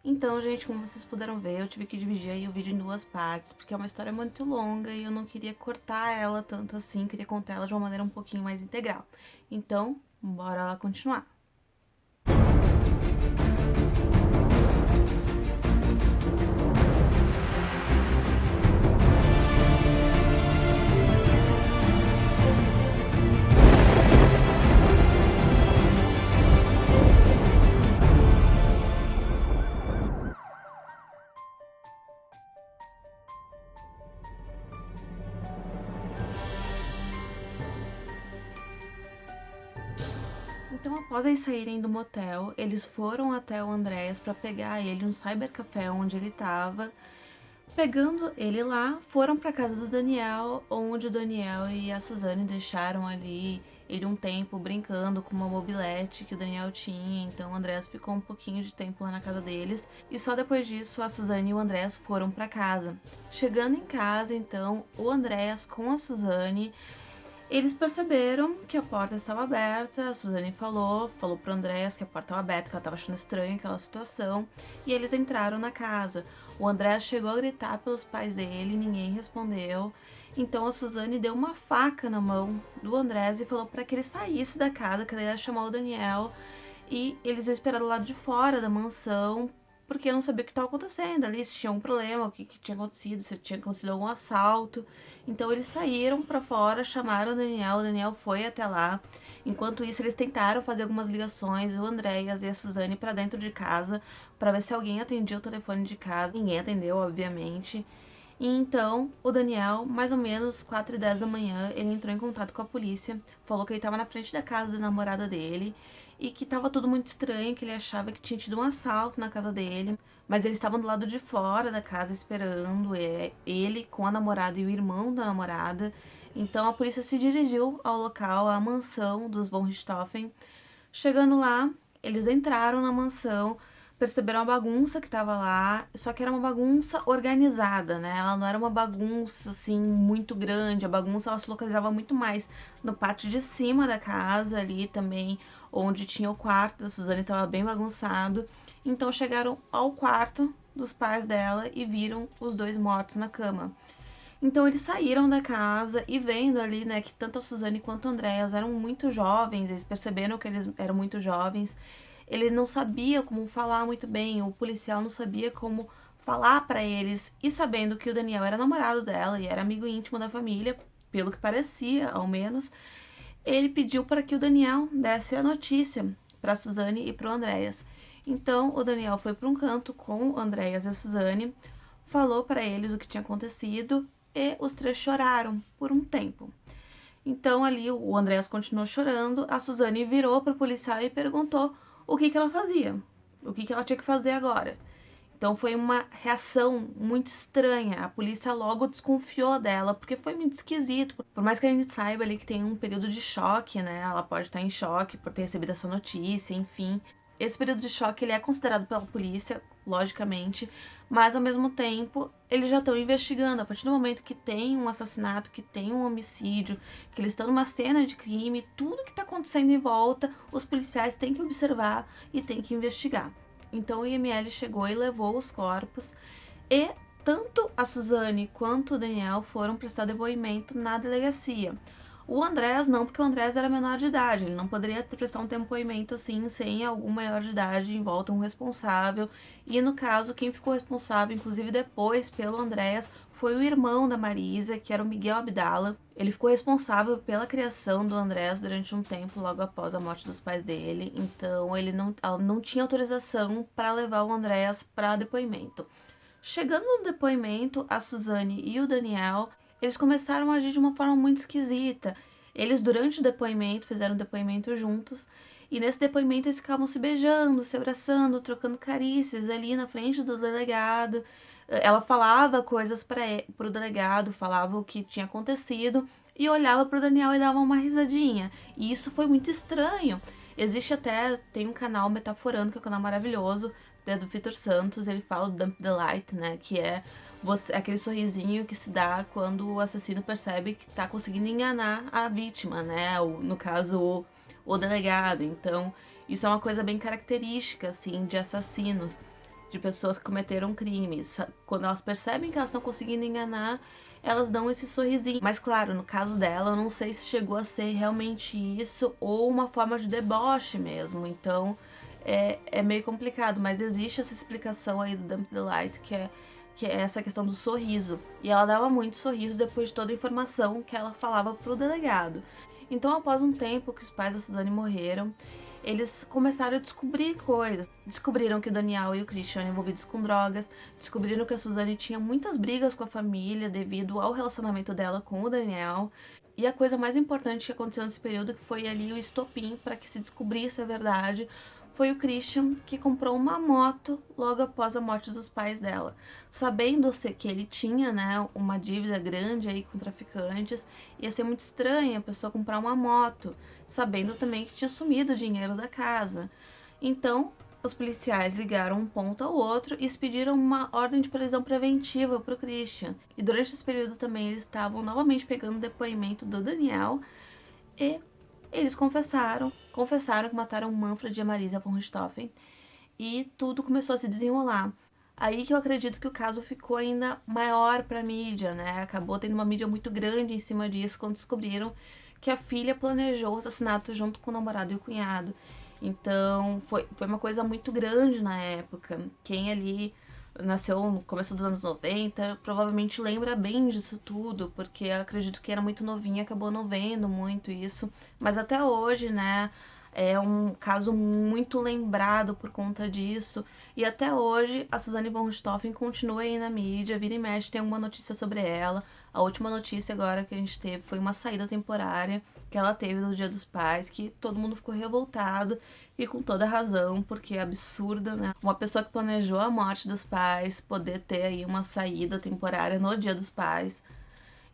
Então, gente, como vocês puderam ver, eu tive que dividir aí o vídeo em duas partes, porque é uma história muito longa e eu não queria cortar ela tanto assim, queria contar ela de uma maneira um pouquinho mais integral. Então, bora lá continuar. Então, após eles saírem do motel, eles foram até o Andrés para pegar ele no cybercafé onde ele estava. Pegando ele lá, foram para casa do Daniel, onde o Daniel e a Suzane deixaram ali ele um tempo brincando com uma mobilete que o Daniel tinha. Então o Andrés ficou um pouquinho de tempo lá na casa deles e só depois disso a Suzane e o Andrés foram para casa. Chegando em casa, então, o Andrés com a Suzane, eles perceberam que a porta estava aberta, a Suzane falou pro Andrés que a porta estava aberta, que ela estava achando estranha aquela situação, e eles entraram na casa. O Andrés chegou a gritar pelos pais dele, ninguém respondeu. Então a Suzane deu uma faca na mão do Andrés e falou para que ele saísse da casa, que ela ia chamar o Daniel, e eles iam esperar do lado de fora da mansão, porque não sabia o que estava acontecendo ali, se tinha um problema, o que tinha acontecido, se tinha acontecido algum assalto. Então eles saíram para fora, chamaram o Daniel foi até lá. Enquanto isso, eles tentaram fazer algumas ligações, o Andréas e a Suzane, para dentro de casa, para ver se alguém atendia o telefone de casa. Ninguém atendeu, obviamente. E então, o Daniel, mais ou menos 4h10 da manhã, ele entrou em contato com a polícia, falou que ele estava na frente da casa da namorada dele e que estava tudo muito estranho, que ele achava que tinha tido um assalto na casa dele, mas eles estavam do lado de fora da casa esperando ele com a namorada e o irmão da namorada. Então a polícia se dirigiu ao local, à mansão dos von Richthofen. Chegando lá, eles entraram na mansão, perceberam a bagunça que estava lá, só que era uma bagunça organizada, né? Ela não era uma bagunça assim muito grande, a bagunça ela se localizava muito mais no pátio de cima da casa ali também, onde tinha o quarto da Suzane, estava bem bagunçado. Então chegaram ao quarto dos pais dela e viram os dois mortos na cama. Então eles saíram da casa e vendo ali, né, que tanto a Suzane quanto o Andréas eram muito jovens, eles perceberam que eles eram muito jovens. Ele não sabia como falar muito bem, o policial não sabia como falar para eles. E sabendo que o Daniel era namorado dela e era amigo íntimo da família, pelo que parecia, ao menos, ele pediu para que o Daniel desse a notícia para a Suzane e para o Andréas. Então o Daniel foi para um canto com o Andréas e a Suzane, falou para eles o que tinha acontecido e os três choraram por um tempo. Então ali o Andrés continuou chorando, a Suzane virou para o policial e perguntou o que ela fazia, o que ela tinha que fazer agora. Então foi uma reação muito estranha, a polícia logo desconfiou dela, porque foi muito esquisito. Por mais que a gente saiba ali que tem um período de choque, né, ela pode estar em choque por ter recebido essa notícia, enfim. Esse período de choque ele é considerado pela polícia, logicamente, mas ao mesmo tempo eles já estão investigando. A partir do momento que tem um assassinato, que tem um homicídio, que eles estão numa cena de crime, tudo que está acontecendo em volta, os policiais têm que observar e têm que investigar. Então o IML chegou e levou os corpos e tanto a Suzane quanto o Daniel foram prestar depoimento na delegacia. O Andrés não, porque o Andrés era menor de idade, ele não poderia prestar um depoimento assim sem algum maior de idade em volta, um responsável. E no caso, quem ficou responsável, inclusive depois pelo Andrés, foi o irmão da Marisa, que era o Miguel Abdala. Ele ficou responsável pela criação do Andrés durante um tempo, logo após a morte dos pais dele. Então ela não tinha autorização para levar o Andrés para depoimento. Chegando no depoimento, a Suzane e o Daniel, eles começaram a agir de uma forma muito esquisita. Eles, durante o depoimento, fizeram um depoimento juntos. E nesse depoimento eles ficavam se beijando, se abraçando, trocando carícias ali na frente do delegado. Ela falava coisas para o delegado, falava o que tinha acontecido e olhava para o Daniel e dava uma risadinha. E isso foi muito estranho. Existe até, tem um canal Metaforando, que é um canal maravilhoso, do Vitor Santos, ele fala do Dump the Light, né, que é aquele sorrisinho que se dá quando o assassino percebe que tá conseguindo enganar a vítima, né, no caso o delegado. Então isso é uma coisa bem característica, assim, de assassinos. de pessoas que cometeram crimes. Quando elas percebem que elas estão conseguindo enganar, elas dão esse sorrisinho. Mas claro, no caso dela, eu não sei se chegou a ser realmente isso ou uma forma de deboche mesmo. Então é meio complicado, mas existe essa explicação aí do Dump the Light, que é essa questão do sorriso. E ela dava muito sorriso depois de toda a informação que ela falava pro delegado. Então, após um tempo que os pais da Suzane morreram, eles começaram a descobrir coisas. Descobriram que o Daniel e o Christian eram envolvidos com drogas, descobriram que a Suzane tinha muitas brigas com a família devido ao relacionamento dela com o Daniel. E a coisa mais importante que aconteceu nesse período, que foi ali o estopim para que se descobrisse a verdade, foi o Christian, que comprou uma moto logo após a morte dos pais dela. Sabendo que ele tinha, né, uma dívida grande aí com traficantes, ia ser muito estranho a pessoa comprar uma moto, sabendo também que tinha sumido o dinheiro da casa. Então, os policiais ligaram um ponto ao outro e expediram uma ordem de prisão preventiva para o Christian. E durante esse período também eles estavam novamente pegando o depoimento do Daniel e eles confessaram que mataram Manfred e a Marisa von Richthofen e tudo começou a se desenrolar. Aí que eu acredito que o caso ficou ainda maior para a mídia, né? Acabou tendo uma mídia muito grande em cima disso quando descobriram que a filha planejou o assassinato junto com o namorado e o cunhado. Então foi uma coisa muito grande na época. Quem ali nasceu no começo dos anos 90 provavelmente lembra bem disso tudo, porque eu acredito que era muito novinha e acabou não vendo muito isso. Mas até hoje, né, é um caso muito lembrado por conta disso. E até hoje a Suzane von Richthofen continua aí na mídia, vira e mexe tem uma notícia sobre ela. A última notícia agora que a gente teve foi uma saída temporária que ela teve no Dia dos Pais, que todo mundo ficou revoltado e com toda razão, porque é absurdo, né? Uma pessoa que planejou a morte dos pais poder ter aí uma saída temporária no Dia dos Pais.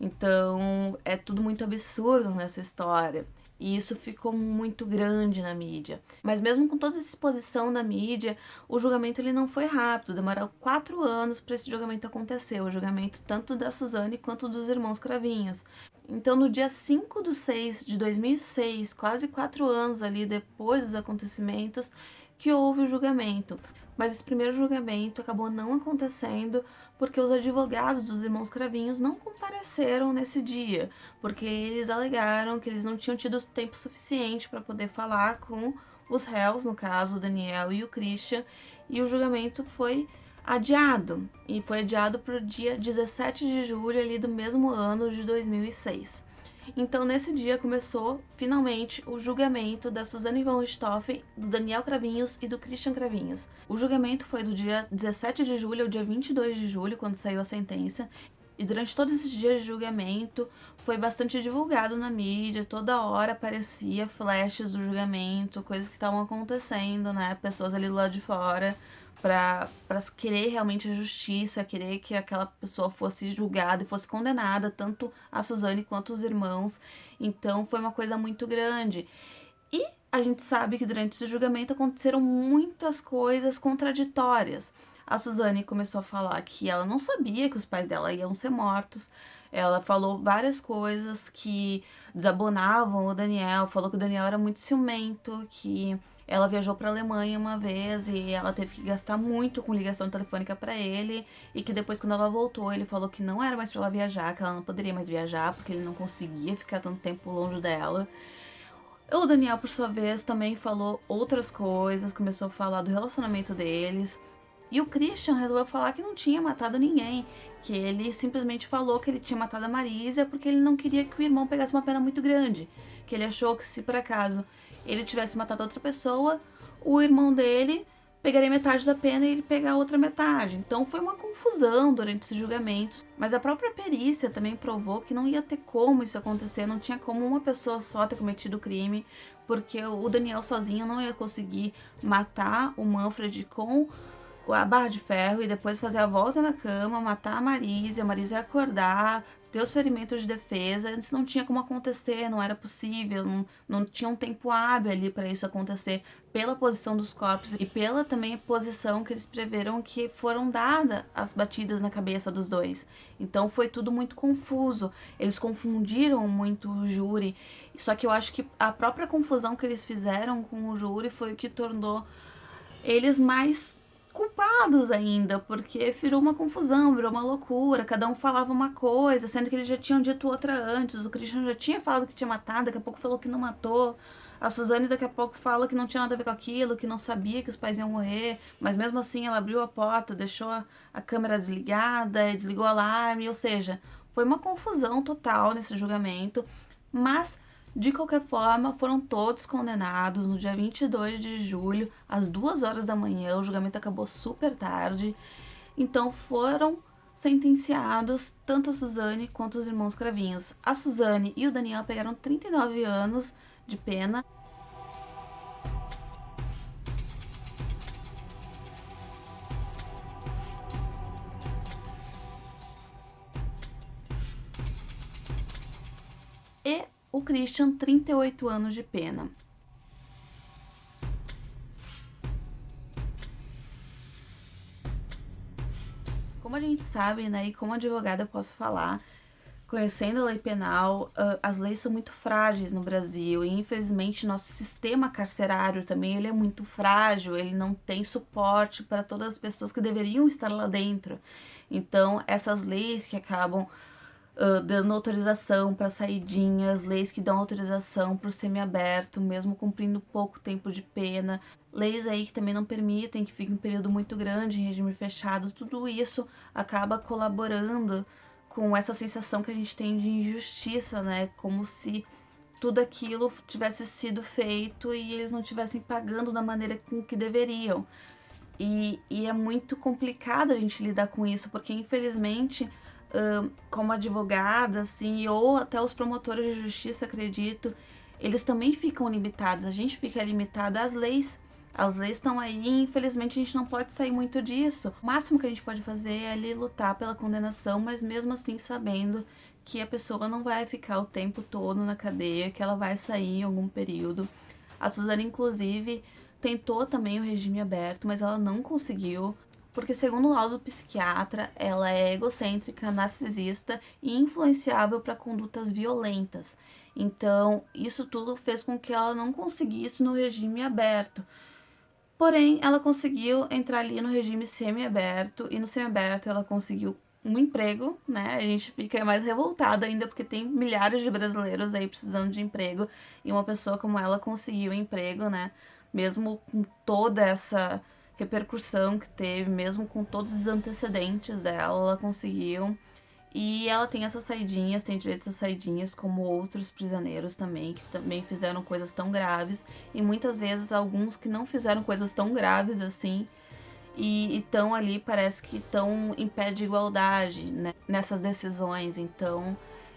Então, é tudo muito absurdo nessa história. E isso ficou muito grande na mídia. Mas mesmo com toda essa exposição da mídia, o julgamento ele não foi rápido. Demorou 4 anos para esse julgamento acontecer. O julgamento tanto da Suzane quanto dos irmãos Cravinhos. Então, no dia 5/6 de 2006, quase 4 anos ali depois dos acontecimentos, que houve o julgamento. Mas esse primeiro julgamento acabou não acontecendo porque os advogados dos irmãos Cravinhos não compareceram nesse dia, porque eles alegaram que eles não tinham tido tempo suficiente para poder falar com os réus, no caso o Daniel e o Christian, e o julgamento foi adiado, e foi adiado para o dia 17 de julho ali do mesmo ano de 2006. Então, nesse dia começou, finalmente, o julgamento da Suzane von Richthofen, do Daniel Cravinhos e do Christian Cravinhos. O julgamento foi do dia 17 de julho ao dia 22 de julho, quando saiu a sentença. E durante todos esses dias de julgamento, foi bastante divulgado na mídia, toda hora aparecia flashes do julgamento, coisas que estavam acontecendo, né? Pessoas ali do lado de fora, para querer realmente a justiça, querer que aquela pessoa fosse julgada e fosse condenada, tanto a Suzane quanto os irmãos. Então foi uma coisa muito grande. E a gente sabe que durante esse julgamento aconteceram muitas coisas contraditórias. A Suzane começou a falar que ela não sabia que os pais dela iam ser mortos. Ela falou várias coisas que desabonavam o Daniel, falou que o Daniel era muito ciumento, que ela viajou para a Alemanha uma vez e ela teve que gastar muito com ligação telefônica para ele, e que depois, quando ela voltou, ele falou que não era mais para ela viajar, que ela não poderia mais viajar porque ele não conseguia ficar tanto tempo longe dela. O Daniel, por sua vez, também falou outras coisas, começou a falar do relacionamento deles. E o Christian resolveu falar que não tinha matado ninguém, que ele simplesmente falou que ele tinha matado a Marisa porque ele não queria que o irmão pegasse uma pena muito grande, que ele achou que se por acaso ele tivesse matado outra pessoa, o irmão dele pegaria metade da pena e ele pegar a outra metade. Então foi uma confusão durante esse julgamento, mas a própria perícia também provou que não ia ter como isso acontecer, não tinha como uma pessoa só ter cometido o crime, porque o Daniel sozinho não ia conseguir matar o Manfred com a barra de ferro e depois fazer a volta na cama, matar a Marisa ia acordar, ter os ferimentos de defesa. Isso não tinha como acontecer, não era possível, não tinha um tempo hábil ali para isso acontecer, pela posição dos corpos e pela também posição que eles preveram que foram dadas as batidas na cabeça dos dois. Então foi tudo muito confuso, eles confundiram muito o júri, só que eu acho que a própria confusão que eles fizeram com o júri foi o que tornou eles mais culpados ainda, porque virou uma confusão, virou uma loucura, cada um falava uma coisa, sendo que eles já tinham dito outra antes, o Christian já tinha falado que tinha matado, daqui a pouco falou que não matou, a Suzane daqui a pouco fala que não tinha nada a ver com aquilo, que não sabia que os pais iam morrer, mas mesmo assim ela abriu a porta, deixou a câmera desligada, desligou o alarme, ou seja, foi uma confusão total nesse julgamento, mas de qualquer forma, foram todos condenados no dia 22 de julho, às 2 horas da manhã. O julgamento acabou super tarde. Então foram sentenciados tanto a Suzane quanto os irmãos Cravinhos. A Suzane e o Daniel pegaram 39 anos de pena. E o Christian, 38 anos de pena. Como a gente sabe, né, e como advogada eu posso falar, conhecendo a lei penal, as leis são muito frágeis no Brasil e infelizmente nosso sistema carcerário também ele é muito frágil, ele não tem suporte para todas as pessoas que deveriam estar lá dentro. Então essas leis que acabam dando autorização para saidinhas, leis que dão autorização para o semiaberto, mesmo cumprindo pouco tempo de pena, leis aí que também não permitem que fique um período muito grande em regime fechado, tudo isso acaba colaborando com essa sensação que a gente tem de injustiça, né? Como se tudo aquilo tivesse sido feito e eles não estivessem pagando da maneira com que deveriam. E é muito complicado a gente lidar com isso, porque infelizmente, como advogada, assim, ou até os promotores de justiça, acredito, eles também ficam limitados. A gente fica limitada às leis. As leis estão aí e infelizmente a gente não pode sair muito disso. O máximo que a gente pode fazer é ali lutar pela condenação, mas mesmo assim sabendo que a pessoa não vai ficar o tempo todo na cadeia, que ela vai sair em algum período. A Suzane, inclusive, tentou também o regime aberto, mas ela não conseguiu, porque segundo o laudo do psiquiatra, ela é egocêntrica, narcisista e influenciável para condutas violentas. Então, isso tudo fez com que ela não conseguisse no regime aberto. Porém, ela conseguiu entrar ali no regime semiaberto e no semiaberto ela conseguiu um emprego, né? A gente fica mais revoltada ainda porque tem milhares de brasileiros aí precisando de emprego e uma pessoa como ela conseguiu um emprego, né? Mesmo com toda essa repercussão que teve, mesmo com todos os antecedentes dela, ela conseguiu. E ela tem essas saidinhas, tem direito a essas saidinhas, como outros prisioneiros também, que também fizeram coisas tão graves. E muitas vezes alguns que não fizeram coisas tão graves assim, e estão ali, parece que estão em pé de igualdade, né, nessas decisões. Então,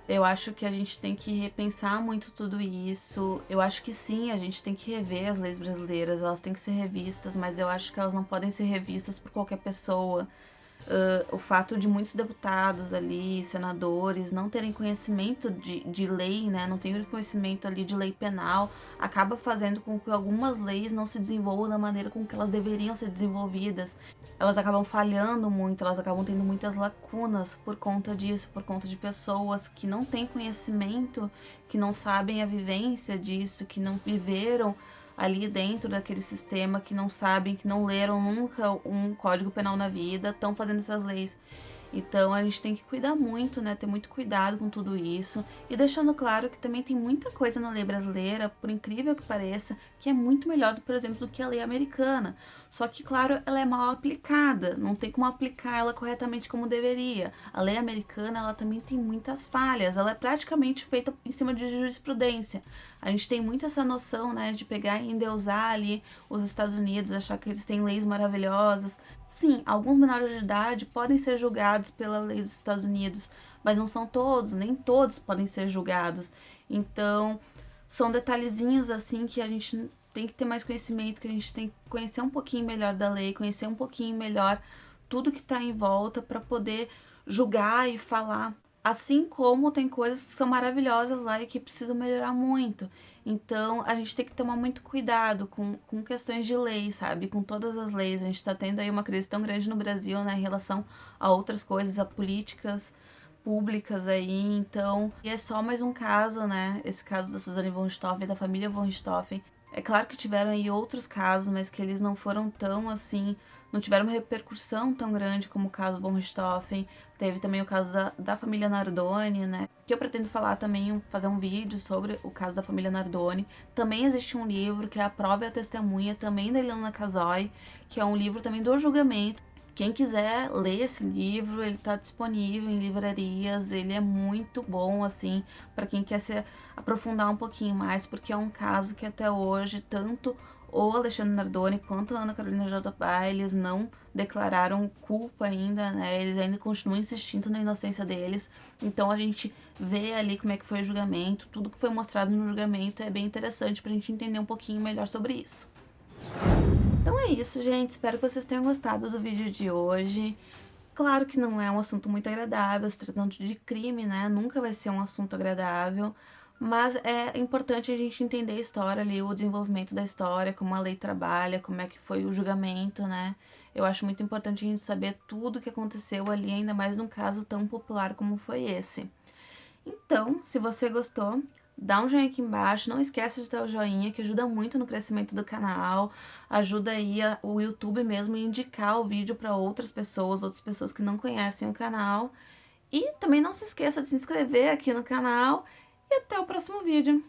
eu acho que a gente tem que repensar muito tudo isso. Eu acho que sim, a gente tem que rever as leis brasileiras, elas têm que ser revistas, mas eu acho que elas não podem ser revistas por qualquer pessoa. O fato de muitos deputados ali, senadores, não terem conhecimento de lei, né, não terem conhecimento ali de lei penal, acaba fazendo com que algumas leis não se desenvolvam da maneira com que elas deveriam ser desenvolvidas. Elas acabam falhando muito, elas acabam tendo muitas lacunas por conta disso, por conta de pessoas que não têm conhecimento, que não sabem a vivência disso, que não viveram ali dentro daquele sistema, que não sabem, que não leram nunca um código penal na vida, estão fazendo essas leis. Então a gente tem que cuidar muito, né? Ter muito cuidado com tudo isso. E deixando claro que também tem muita coisa na lei brasileira, por incrível que pareça, que é muito melhor, por exemplo, do que a lei americana. Só que, claro, ela é mal aplicada. Não tem como aplicar ela corretamente como deveria. A lei americana, ela também tem muitas falhas. Ela é praticamente feita em cima de jurisprudência. A gente tem muito essa noção, né? De pegar e endeusar ali os Estados Unidos, achar que eles têm leis maravilhosas. Sim, alguns menores de idade podem ser julgados pela lei dos Estados Unidos, mas não são todos, nem todos podem ser julgados. Então, são detalhezinhos assim que a gente tem que ter mais conhecimento, que a gente tem que conhecer um pouquinho melhor da lei, conhecer um pouquinho melhor tudo que está em volta para poder julgar e falar. Assim como tem coisas que são maravilhosas lá e que precisam melhorar muito. Então, a gente tem que tomar muito cuidado com questões de lei, sabe? Com todas as leis. A gente tá tendo aí uma crise tão grande no Brasil, né? Em relação a outras coisas, a políticas públicas aí. Então, e é só mais um caso, né? Esse caso da Suzane von Richthofen, da família von Richthofen. É claro que tiveram aí outros casos, mas que eles não foram tão assim, não tiveram uma repercussão tão grande como o caso von Richthofen. Teve também o caso da família Nardoni, né? Que eu pretendo falar também, fazer um vídeo sobre o caso da família Nardoni. Também existe um livro que é A Prova e a Testemunha, também da Ilana Casoy, que é um livro também do julgamento. Quem quiser ler esse livro, ele está disponível em livrarias, ele é muito bom, assim, para quem quer se aprofundar um pouquinho mais, porque é um caso que até hoje, tanto o Alexandre Nardoni quanto a Ana Carolina Jobim, eles não declararam culpa ainda, né, eles ainda continuam insistindo na inocência deles, então a gente vê ali como é que foi o julgamento, tudo que foi mostrado no julgamento é bem interessante pra gente entender um pouquinho melhor sobre isso. Então é isso, gente. Espero que vocês tenham gostado do vídeo de hoje. Claro que não é um assunto muito agradável, se tratando de crime, né? Nunca vai ser um assunto agradável. Mas é importante a gente entender a história ali, o desenvolvimento da história, como a lei trabalha, como é que foi o julgamento, né? Eu acho muito importante a gente saber tudo o que aconteceu ali, ainda mais num caso tão popular como foi esse. Então, se você gostou, dá um joinha aqui embaixo, não esquece de dar o joinha, que ajuda muito no crescimento do canal, ajuda aí o YouTube mesmo a indicar o vídeo para outras pessoas que não conhecem o canal. E também não se esqueça de se inscrever aqui no canal e até o próximo vídeo.